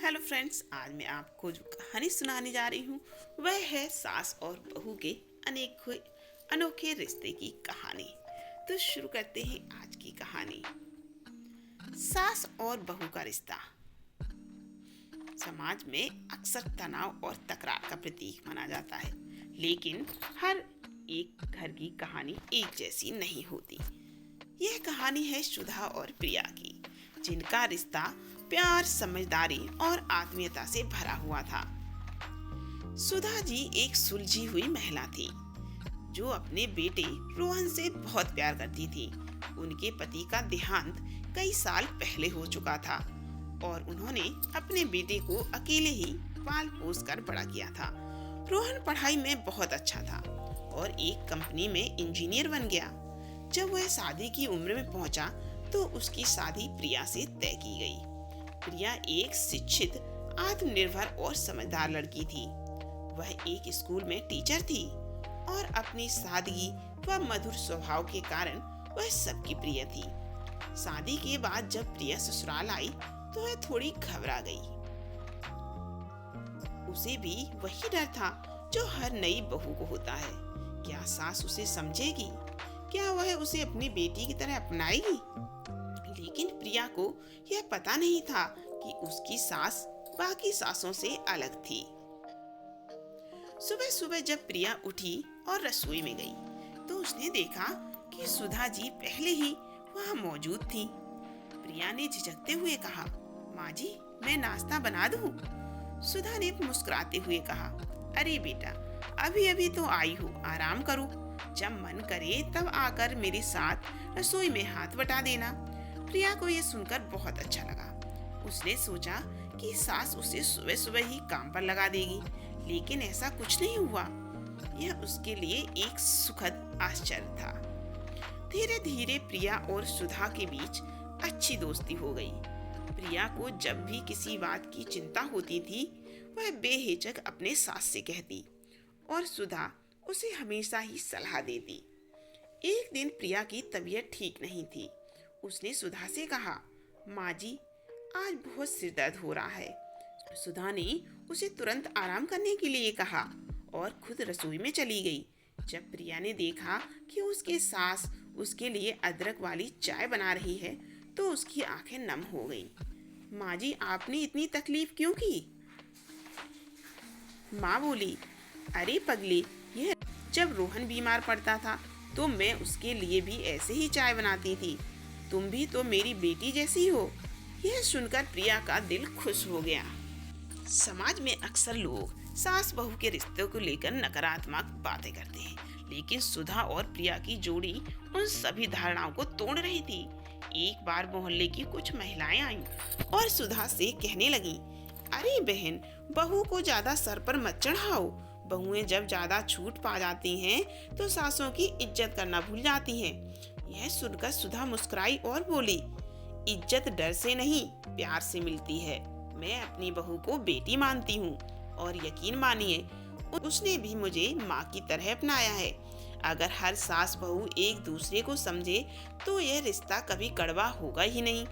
Hello friends, आज मैं आपको जो कहानी सुनाने जा रही हूँ वह है सास और बहू के अनेक अनोखे रिश्ते की कहानी। तो शुरू करते हैं आज की कहानी। सास और बहू का रिश्ता समाज में अक्सर तनाव और तकरार का प्रतीक माना जाता है, लेकिन हर एक घर की कहानी एक जैसी नहीं होती। यह कहानी है सुधा और प्रिया की, जिनका रिश्ता प्यार, समझदारी और आत्मीयता से भरा हुआ था। सुधा जी एक सुलझी हुई महिला थी जो अपने बेटे रोहन से बहुत प्यार करती थी। उनके पति का देहांत कई साल पहले हो चुका था और उन्होंने अपने बेटे को अकेले ही पाल पोस कर बड़ा किया था। रोहन पढ़ाई में बहुत अच्छा था और एक कंपनी में इंजीनियर बन गया। जब वह शादी की उम्र में पहुंचा तो उसकी शादी प्रिया से तय की गई। प्रिया एक शिक्षित, आत्मनिर्भर और समझदार लड़की थी। वह एक स्कूल में टीचर थी और अपनी सादगी व मधुर स्वभाव के कारण वह सबकी प्रिय थी। शादी के बाद जब प्रिया ससुराल आई तो वह थोड़ी घबरा गई। उसे भी वही डर था जो हर नई बहू को होता है। क्या सास उसे समझेगी? क्या वह उसे अपनी बेटी की तरह अपनाएगी? लेकिन प्रिया को यह पता नहीं था कि उसकी सास बाकी सासों से अलग थी। सुबह सुबह जब प्रिया उठी और रसोई में गई तो उसने देखा कि सुधा जी पहले ही वहां मौजूद थी। प्रिया ने झिझकते हुए कहा, माँ जी, मैं नाश्ता बना दूं? सुधा ने मुस्कुराते हुए कहा, अरे बेटा, अभी अभी तो आई हो, आराम करो। जब मन करे तब आकर मेरे साथ रसोई में हाथ बटा देना। प्रिया को यह सुनकर बहुत अच्छा लगा। उसने सोचा कि सास उसे सुबह सुबह ही काम पर लगा देगी, लेकिन ऐसा कुछ नहीं हुआ। यह उसके लिए एक सुखद आश्चर्य था। धीरे धीरे प्रिया और सुधा के बीच अच्छी दोस्ती हो गई। प्रिया को जब भी किसी बात की चिंता होती थी वह बेहिचक अपने सास से कहती और सुधा उसे हमेशा ही सलाह देती। एक दिन प्रिया की तबीयत ठीक नहीं थी। उसने सुधा से कहा, माँ जी, आज बहुत सिर दर्द हो रहा है। सुधा ने उसे तुरंत आराम करने के लिए कहा और खुद रसोई में चली गई। जब प्रिया ने देखा कि उसके सास उसके लिए अदरक वाली चाय बना रही है तो उसकी आंखें नम हो गईं। माँ जी, आपने इतनी तकलीफ क्यों की? माँ बोली, अरे पगली, यह जब रोहन बीमार पड़ता था तो मैं उसके लिए भी ऐसे ही चाय बनाती थी। तुम भी तो मेरी बेटी जैसी हो। यह सुनकर प्रिया का दिल खुश हो गया। समाज में अक्सर लोग सास बहू के रिश्तों को लेकर नकारात्मक बातें करते हैं, लेकिन सुधा और प्रिया की जोड़ी उन सभी धारणाओं को तोड़ रही थी। एक बार मोहल्ले की कुछ महिलाएं आईं और सुधा से कहने लगी, अरे बहन, बहू को ज्यादा सर पर मत चढ़ाओ। बहुएं जब ज्यादा छूट पा जाती हैं तो सासों की इज्जत करना भूल जाती हैं। यह सुनकर सुधा मुस्कुराई और बोली, इज्जत डर से नहीं, प्यार से मिलती है। मैं अपनी बहू को बेटी मानती हूँ और यकीन मानिए, उसने भी मुझे माँ की तरह अपनाया है। अगर हर सास बहू एक दूसरे को समझे तो यह रिश्ता कभी कड़वा होगा ही नहीं।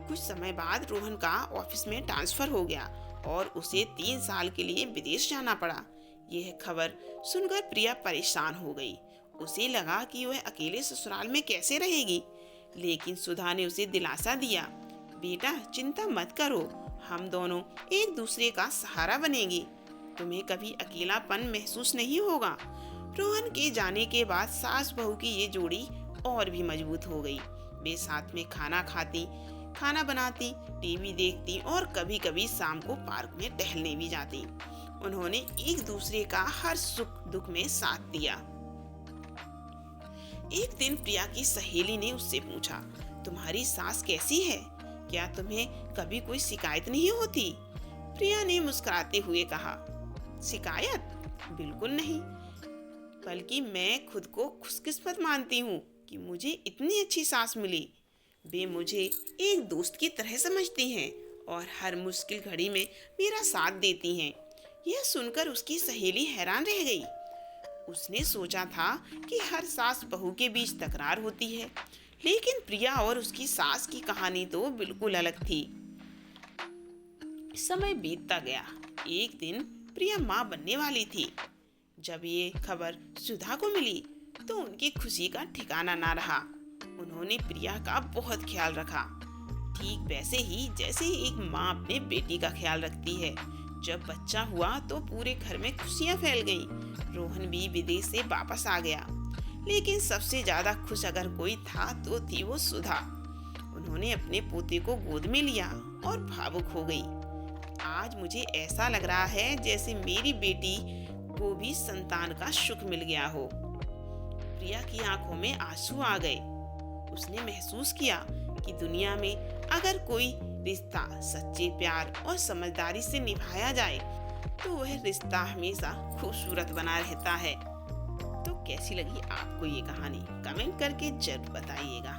कुछ समय बाद रोहन का ऑफिस में ट्रांसफर हो गया और उसे 3 साल के लिए विदेश जाना पड़ा। यह खबर सुनकर प्रिया परेशान हो गई। उसे लगा कि वह अकेले ससुराल में कैसे रहेगी, लेकिन सुधा ने उसे दिलासा दिया, बेटा, चिंता मत करो, हम दोनों एक दूसरे का सहारा बनेंगे। तुम्हें कभी अकेलापन महसूस नहीं होगा। रोहन के जाने के बाद सास बहू की ये जोड़ी और भी मजबूत हो गई। वे साथ में खाना खाती, खाना बनाती, टीवी देखती और कभी कभी शाम को पार्क में टहलने भी जाती। उन्होंने एक दूसरे का हर सुख दुख में साथ दिया। एक दिन प्रिया की सहेली ने उससे पूछा, तुम्हारी सास कैसी है? क्या तुम्हें कभी कोई शिकायत नहीं होती? प्रिया ने मुस्कुराते हुए कहा, शिकायत? बिल्कुल नहीं, बल्कि मैं खुद को खुशकिस्मत मानती हूँ कि मुझे इतनी अच्छी सास मिली। वे मुझे एक दोस्त की तरह समझती हैं और हर मुश्किल घड़ी में मेरा साथ देती हैं। यह सुनकर उसकी सहेली हैरान रह गई। उसने सोचा था कि हर सास बहू के बीच तकरार होती है, लेकिन प्रिया और उसकी सास की कहानी तो बिल्कुल अलग थी। समय बीतता गया। एक दिन प्रिया माँ बनने वाली थी। जब ये खबर सुधा को मिली तो उनकी खुशी का ठिकाना ना रहा। उन्होंने प्रिया का बहुत ख्याल रखा, ठीक वैसे ही जैसे एक माँ अपने बेटी का ख्याल रखती है। जब बच्चा हुआ तो पूरे घर में खुशियाँ फैल गईं। रोहन भी विदेश से वापस आ गया, लेकिन सबसे ज्यादा खुश अगर कोई था तो थी वो सुधा। उन्होंने अपने पोते को गोद में लिया और भावुक हो गई। आज मुझे ऐसा लग रहा है जैसे मेरी बेटी को भी संतान का सुख मिल गया हो। प्रिया की आंखों में आंसू आ गए। उसने महसूस किया कि दुनिया में अगर कोई रिश्ता सच्चे प्यार और समझदारी से निभाया जाए तो वह रिश्ता हमेशा खूबसूरत बना रहता है। तो कैसी लगी आपको ये कहानी? कमेंट करके जरूर बताइएगा।